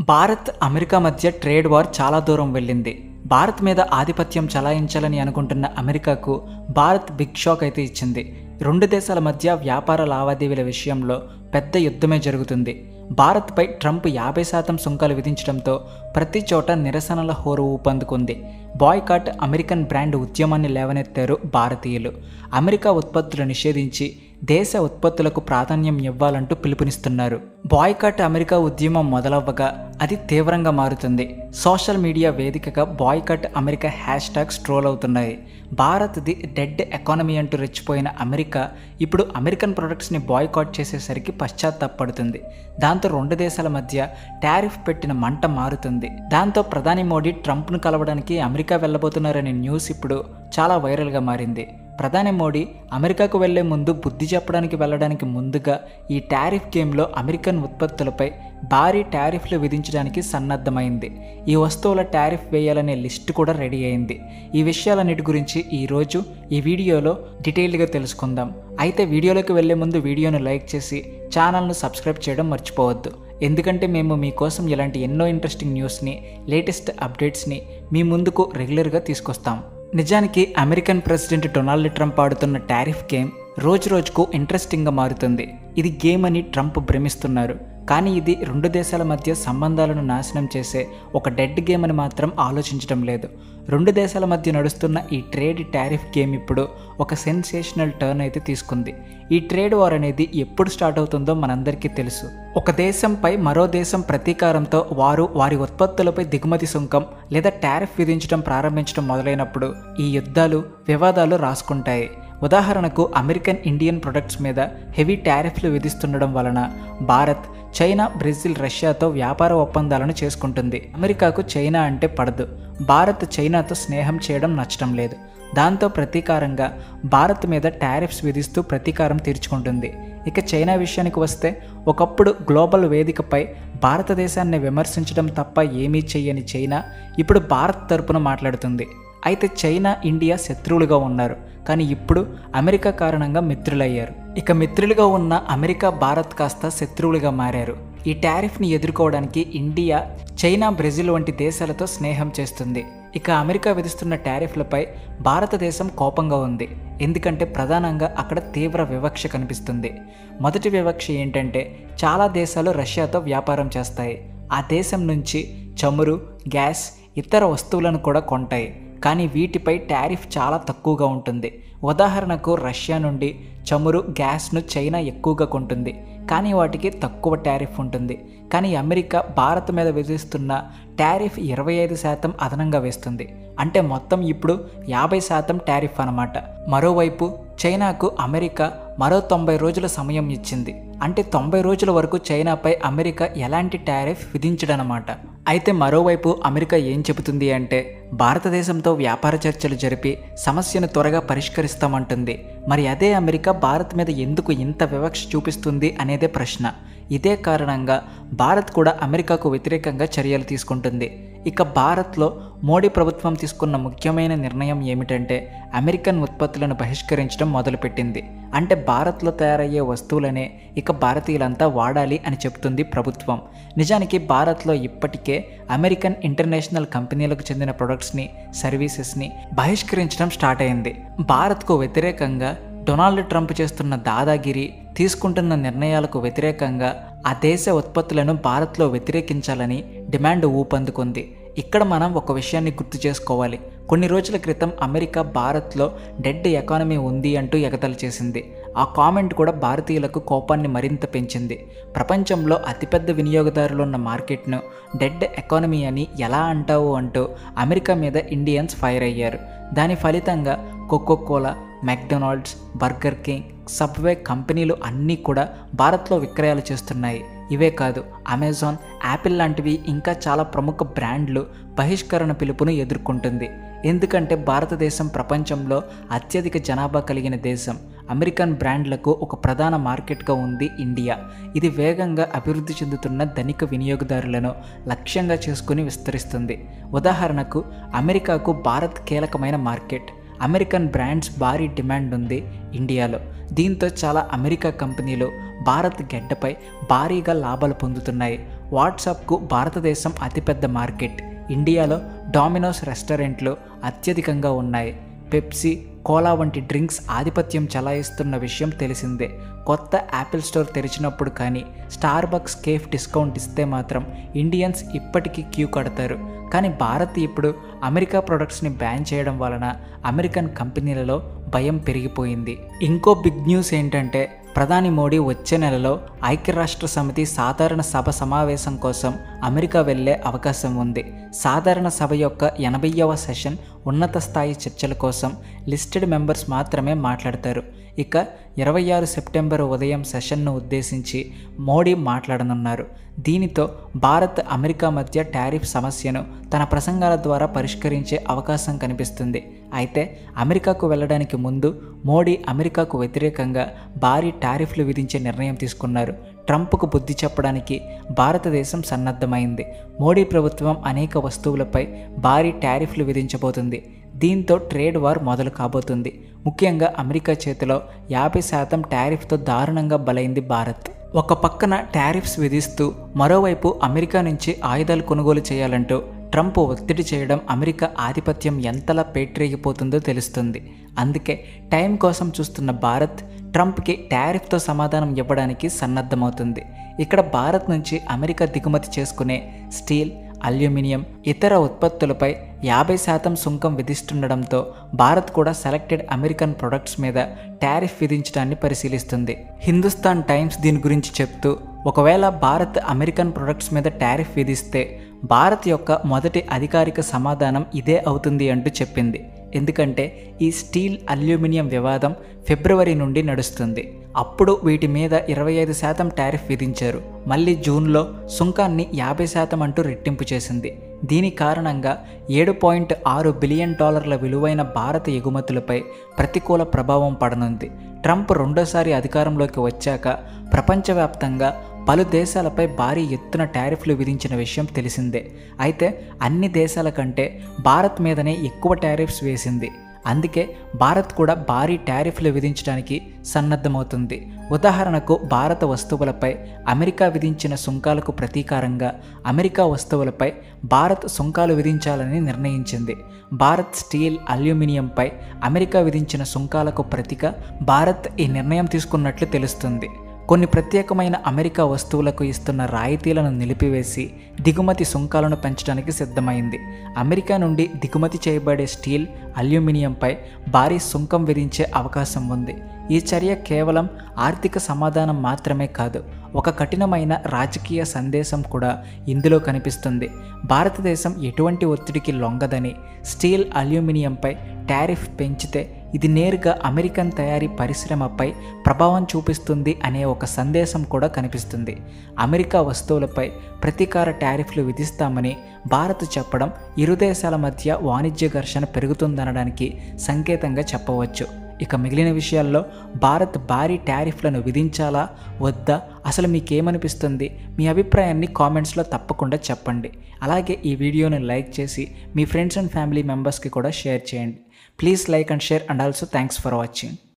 Bharat America మధ్య trade war చాలా దూరం వెళ్ళింది. భారత్ మీద ఆధిపత్యం చలాయించాలని అనుకుంటున్న అమెరికాకు భారత్ బిగ్ షాక్ అయితే ఇచ్చింది. రెండు దేశాల మధ్య వ్యాపార లావాదేవీల విషయంలో పెద్ద యుద్ధమే జరుగుతుంది. భారత్పై ట్రంప్ 50% సుంకాలు విధించడంతో ప్రతి చోట నిరసనల హోరు ఊపందుకుంది. బాయ్కాట్ అమెరికన్ బ్రాండ్ ఉద్యమాన్ని లేవనెత్తారు భారతీయులు. అమెరికా ఉత్పత్తులు నిషేధించి దేశ ఉత్పత్తులకు ప్రాధాన్యం ఇవ్వాలంటూ పిలుపునిస్తున్నారు. బాయ్కాట్ అమెరికా ఉద్యమం మొదలవ్వగా అది తీవ్రంగా మారుతుంది. సోషల్ మీడియా వేదికగా boycott America hash tags troll అవుతున్నాయి. భారత్ది డెడ్ ఎకానమీ అంటూ రెచ్చిపోయిన అమెరికా ఇప్పుడు అమెరికన్ ప్రొడక్ట్స్ని బాయ్కాట్ చేసేసరికి పశ్చాత్తాపడుతుంది. దాంతో రెండు దేశాల మధ్య టారిఫ్ పెట్టిన మంట మారుతుంది. దాంతో ప్రధాని మోడీ ట్రంప్ను కలవడానికి అమెరికా వెళ్ళబోతున్నారనే న్యూస్ ఇప్పుడు చాలా వైరల్గా మారింది. ప్రధాని మోడీ అమెరికాకు వెళ్లే ముందు బుద్ధి చెప్పడానికి వెళ్ళడానికి ముందుగా ఈ టారిఫ్ గేమ్లో అమెరికన్ ఉత్పత్తులపై భారీ టారిఫ్లు విధించడానికి సన్నద్ధమైంది. ఈ వస్తువుల టారిఫ్ వేయాలనే లిస్టు కూడా రెడీ అయింది. ఈ విషయాలన్నిటి గురించి ఈరోజు ఈ వీడియోలో డీటెయిల్డ్గా తెలుసుకుందాం. అయితే వీడియోలోకి వెళ్లే ముందు వీడియోను లైక్ చేసి ఛానల్ను సబ్స్క్రైబ్ చేయడం మర్చిపోవద్దు. ఎందుకంటే మేము మీకోసం ఇలాంటి ఎన్నో ఇంట్రెస్టింగ్ న్యూస్ని, లేటెస్ట్ అప్డేట్స్ని మీ ముందుకు రెగ్యులర్గా తీసుకొస్తాం. నిజానికి అమెరికన్ ప్రెసిడెంట్ డొనాల్డ్ ట్రంప్ ఆడుతున్న టారిఫ్ గేమ్ రోజురోజుకు ఇంట్రెస్టింగ్గా మారుతుంది. ఇది గేమ్ అని ట్రంప్ భ్రమిస్తున్నారు. కానీ ఇది రెండు దేశాల మధ్య సంబంధాలను నాశనం చేసే ఒక డెడ్ గేమ్ అని మాత్రం ఆలోచించడం లేదు. రెండు దేశాల మధ్య నడుస్తున్న ఈ ట్రేడ్ టారిఫ్ గేమ్ ఇప్పుడు ఒక సెన్సేషనల్ టర్న్ అయితే తీసుకుంది. ఈ ట్రేడ్ వార్ అనేది ఎప్పుడు స్టార్ట్ అవుతుందో మనందరికీ తెలుసు. ఒక దేశంపై మరో దేశం ప్రతీకారంతో వారి ఉత్పత్తులపై దిగుమతి సుంకం లేదా టారిఫ్ విధించడం ప్రారంభించడం మొదలైనప్పుడు ఈ యుద్ధాలు, వివాదాలు రాసుకుంటాయి. ఉదాహరణకు అమెరికన్ ఇండియన్ ప్రొడక్ట్స్ మీద హెవీ టారిఫ్లు విధిస్తుండడం వలన భారత్, చైనా, బ్రెజిల్, రష్యాతో వ్యాపార ఒప్పందాలను చేసుకుంటుంది. అమెరికాకు చైనా అంటే పడదు. భారత్ చైనాతో స్నేహం చేయడం నచ్చడం లేదు. దాంతో ప్రతీకారంగా భారత్ మీద టారిఫ్స్ విధిస్తూ ప్రతీకారం తీర్చుకుంటుంది. ఇక చైనా విషయానికి వస్తే ఒకప్పుడు గ్లోబల్ వేదికపై భారతదేశాన్ని విమర్శించడం తప్ప ఏమీ చెయ్యని చైనా ఇప్పుడు భారత్ తరపున మాట్లాడుతుంది. అయితే చైనా, ఇండియా శత్రువులుగా ఉన్నారు. కానీ ఇప్పుడు అమెరికా కారణంగా మిత్రులయ్యారు. ఇక మిత్రులుగా ఉన్న అమెరికా, భారత్ కాస్త శత్రువులుగా మారారు. ఈ టారిఫ్ని ఎదుర్కోవడానికి ఇండియా, చైనా, బ్రెజిల్ వంటి దేశాలతో స్నేహం చేస్తుంది. ఇక అమెరికా విధిస్తున్న టారిఫ్లపై భారతదేశం కోపంగా ఉంది. ఎందుకంటే ప్రధానంగా అక్కడ తీవ్ర వివక్ష కనిపిస్తుంది. మొదటి వివక్ష ఏంటంటే చాలా దేశాలు రష్యాతో వ్యాపారం చేస్తాయి. ఆ దేశం నుంచి చమురు, గ్యాస్, ఇతర వస్తువులను కూడా కొంటాయి. కానీ వీటిపై టారిఫ్ చాలా తక్కువగా ఉంటుంది. ఉదాహరణకు రష్యా నుండి చమురు, గ్యాస్ను చైనా ఎక్కువగా కొంటుంది. కానీ వాటికి తక్కువ టారిఫ్ ఉంటుంది. కానీ అమెరికా భారత్ మీద విధిస్తున్న టారిఫ్ 25% అదనంగా వేస్తుంది. అంటే మొత్తం ఇప్పుడు 50% టారిఫ్ అన్నమాట. మరోవైపు చైనాకు అమెరికా మరో 90 రోజుల సమయం ఇచ్చింది. అంటే 90 రోజుల వరకు చైనాపై అమెరికా ఎలాంటి టారిఫ్ విధించడనమాట. అయితే మరోవైపు అమెరికా ఏం చెబుతుంది అంటే భారతదేశంతో వ్యాపార చర్చలు జరిపి సమస్యను త్వరగా పరిష్కరిస్తామంటుంది. మరి అదే అమెరికా భారత్ మీద ఎందుకు ఇంత వివక్ష చూపిస్తుంది అనేదే ప్రశ్న. ఇదే కారణంగా భారత్ కూడా అమెరికాకు వ్యతిరేకంగా చర్యలు తీసుకుంటుంది. ఇక భారత్లో మోడీ ప్రభుత్వం తీసుకున్న ముఖ్యమైన నిర్ణయం ఏమిటంటే అమెరికన్ ఉత్పత్తులను బహిష్కరించడం మొదలుపెట్టింది. అంటే భారత్లో తయారయ్యే వస్తువులనే ఇక భారతీయులంతా వాడాలి అని చెబుతుంది ప్రభుత్వం. నిజానికి భారత్లో ఇప్పటికే అమెరికన్ ఇంటర్నేషనల్ కంపెనీలకు చెందిన ప్రొడక్ట్స్ని, సర్వీసెస్ని బహిష్కరించడం స్టార్ట్ అయింది. భారత్కు వ్యతిరేకంగా డొనాల్డ్ ట్రంప్ చేస్తున్న దాదాగిరి, తీసుకుంటున్న నిర్ణయాలకు వ్యతిరేకంగా ఆ దేశ ఉత్పత్తులను భారత్లో వ్యతిరేకించాలని డిమాండ్ ఊపందుకుంది. ఇక్కడ మనం ఒక విషయాన్ని గుర్తు చేసుకోవాలి. కొన్ని రోజుల క్రితం అమెరికా భారత్లో డెడ్ ఎకానమీ ఉంది అంటూ ఎగతాళి చేసింది. ఆ కామెంట్ కూడా భారతీయులకు కోపాన్ని మరింత పెంచింది. ప్రపంచంలో అతిపెద్ద వినియోగదారులు ఉన్న మార్కెట్ను డెడ్ ఎకానమీ అని ఎలా అంటావు అంటూ అమెరికా మీద ఇండియన్స్ ఫైర్ అయ్యారు. దాని ఫలితంగా Coca Cola, McDonald's, burger king, subway కంపెనీలు అన్నీ కూడా భారత్లో విక్రయాలు చేస్తున్నాయి. ఇవే కాదు, అమెజాన్, యాపిల్ లాంటివి ఇంకా చాలా ప్రముఖ బ్రాండ్లు బహిష్కరణ పిలుపును ఎదుర్కొంటుంది. ఎందుకంటే భారతదేశం ప్రపంచంలో అత్యధిక జనాభా కలిగిన దేశం. అమెరికన్ బ్రాండ్లకు ఒక ప్రధాన మార్కెట్గా ఉంది ఇండియా. ఇది వేగంగా అభివృద్ధి చెందుతున్న ధనిక వినియోగదారులను లక్ష్యంగా చేసుకుని విస్తరిస్తుంది. ఉదాహరణకు అమెరికాకు భారత్ కీలకమైన మార్కెట్. అమెరికన్ బ్రాండ్స్ భారీ డిమాండ్ ఉంది ఇండియాలో. దీంతో చాలా అమెరికా కంపెనీలు భారత్ గడ్డపై భారీగా లాభాలు పొందుతున్నాయి. వాట్సాప్కు భారతదేశం అతిపెద్ద మార్కెట్. ఇండియాలో డామినోస్ రెస్టారెంట్లు అత్యధికంగా ఉన్నాయి. పెప్సీ, కోలా వంటి డ్రింక్స్ ఆధిపత్యం చలాయిస్తున్న విషయం తెలిసిందే. కొత్త యాపిల్ స్టోర్ తెరిచినప్పుడు కానీ స్టార్బక్స్ కేఫ్ డిస్కౌంట్ ఇస్తే మాత్రం ఇండియన్స్ ఇప్పటికీ క్యూ కడతారు. కానీ భారత్ ఇప్పుడు అమెరికా ప్రొడక్ట్స్ని బ్యాన్ చేయడం వలన అమెరికన్ కంపెనీలలో భయం పెరిగిపోయింది. ఇంకో బిగ్ న్యూస్ ఏంటంటే ప్రధాని మోడీ వచ్చే నెలలో ఐక్యరాష్ట్ర సమితి సాధారణ సభ సమావేశం కోసం అమెరికా వెళ్లే అవకాశం ఉంది. సాధారణ సభ యొక్క 80వ సెషన్ ఉన్నత స్థాయి చర్చల కోసం లిస్టెడ్ మెంబర్స్ మాత్రమే మాట్లాడతారు. ఇక 26 సెప్టెంబర్ ఉదయం సెషన్ను ఉద్దేశించి మోడీ మాట్లాడనున్నారు. దీనితో భారత్ అమెరికా మధ్య టారిఫ్ సమస్యను తన ప్రసంగాల ద్వారా పరిష్కరించే అవకాశం కనిపిస్తుంది. అయితే అమెరికాకు వెళ్ళడానికి ముందు మోడీ అమెరికాకు వ్యతిరేకంగా భారీ టారిఫ్లు విధించే నిర్ణయం తీసుకున్నారు. ట్రంప్కు బుద్ధి చెప్పడానికి భారతదేశం సన్నద్ధమైంది. మోడీ ప్రభుత్వం అనేక వస్తువులపై భారీ టారిఫ్లు విధించబోతుంది. దీంతో ట్రేడ్ వార్ మొదలు కాబోతుంది. ముఖ్యంగా అమెరికా చేతిలో 50% టారిఫ్తో దారుణంగా బలైంది భారత్. ఒక పక్కన టారిఫ్స్ విధిస్తూ మరోవైపు అమెరికా నుంచి ఆయుధాలు కొనుగోలు చేయాలంటూ ట్రంప్ ఒత్తిడి చేయడం అమెరికా ఆధిపత్యం ఎంతలా పేట్రేగిపోతుందో తెలుస్తుంది. అందుకే టైం కోసం చూస్తున్న భారత్ ట్రంప్కి టారిఫ్తో సమాధానం ఇవ్వడానికి సన్నద్ధమవుతుంది. ఇక్కడ భారత్ నుంచి అమెరికా దిగుమతి చేసుకునే స్టీల్, అల్యూమినియం, ఇతర ఉత్పత్తులపై 50% సుంకం విధిస్తుండడంతో భారత్ కూడా సెలెక్టెడ్ అమెరికన్ ప్రొడక్ట్స్ మీద టారిఫ్ విధించడాన్ని పరిశీలిస్తుంది. హిందుస్థాన్ టైమ్స్ దీని గురించి చెప్తూ, ఒకవేళ భారత్ అమెరికన్ ప్రొడక్ట్స్ మీద టారిఫ్ విధిస్తే భారత్ యొక్క మొదటి అధికారిక సమాధానం ఇదే అవుతుంది అంటూ చెప్పింది. ఎందుకంటే ఈ స్టీల్, అల్యూమినియం వివాదం ఫిబ్రవరి నుండి నడుస్తుంది. అప్పుడు వీటి మీద 25% టారిఫ్ విధించారు. మళ్ళీ జూన్లో సుంకాన్ని 50% అంటూ రెట్టింపు చేసింది. దీని కారణంగా $7.6 బిలియన్ విలువైన భారత ఎగుమతులపై ప్రతికూల ప్రభావం పడనుంది. ట్రంప్ రెండోసారి అధికారంలోకి వచ్చాక ప్రపంచవ్యాప్తంగా పలు దేశాలపై భారీ ఎత్తున టారిఫ్లు విధించిన విషయం తెలిసిందే. అయితే అన్ని దేశాల కంటే భారత్ మీదనే ఎక్కువ టారిఫ్స్ వేసింది. అందుకే భారత్ కూడా భారీ టారిఫ్లు విధించడానికి సన్నద్ధమవుతుంది. ఉదాహరణకు భారత వస్తువులపై అమెరికా విధించిన సుంకాలకు ప్రతీకారంగా అమెరికా వస్తువులపై భారత్ సుంకాలు విధించాలని నిర్ణయించింది. భారత్ స్టీల్, అల్యూమినియంపై అమెరికా విధించిన సుంకాలకు ప్రతిగా భారత్ ఈ నిర్ణయం తీసుకున్నట్లు తెలుస్తుంది. కొన్ని ప్రత్యేకమైన అమెరికా వస్తువులకు ఇస్తున్న రాయితీలను నిలిపివేసి దిగుమతి సుంకాలను పెంచడానికి సిద్ధమైంది. అమెరికా నుండి దిగుమతి చేయబడే స్టీల్, అల్యూమినియంపై భారీ సుంకం విధించే అవకాశం ఉంది. ఈ చర్య కేవలం ఆర్థిక సమాధానం మాత్రమే కాదు, ఒక కఠినమైన రాజకీయ సందేశం కూడా ఇందులో కనిపిస్తుంది. భారతదేశం ఎటువంటి ఒత్తిడికి లొంగదని, స్టీల్, అల్యూమినియంపై టారిఫ్ పెంచితే ఇది నేరుగా అమెరికన్ తయారీ పరిశ్రమపై ప్రభావం చూపిస్తుంది అనే ఒక సందేశం కూడా కనిపిస్తుంది. అమెరికా వస్తువులపై ప్రతీకార టారిఫ్లు విధిస్తామని భారత్ చెప్పడం ఇరు దేశాల మధ్య వాణిజ్య ఘర్షణ పెరుగుతుందనడానికి సంకేతంగా చెప్పవచ్చు. ఇక మిగిలిన విషయాల్లో భారత్ భారీ టారిఫ్లను విధించాలా వద్దా, అసలు మీకేమనిపిస్తుంది? మీ అభిప్రాయాన్ని కామెంట్స్లో తప్పకుండా చెప్పండి. అలాగే ఈ వీడియోని లైక్ చేసి మీ ఫ్రెండ్స్ అండ్ ఫ్యామిలీ మెంబర్స్కి కూడా షేర్ చేయండి. Please like and share, and also thanks for watching.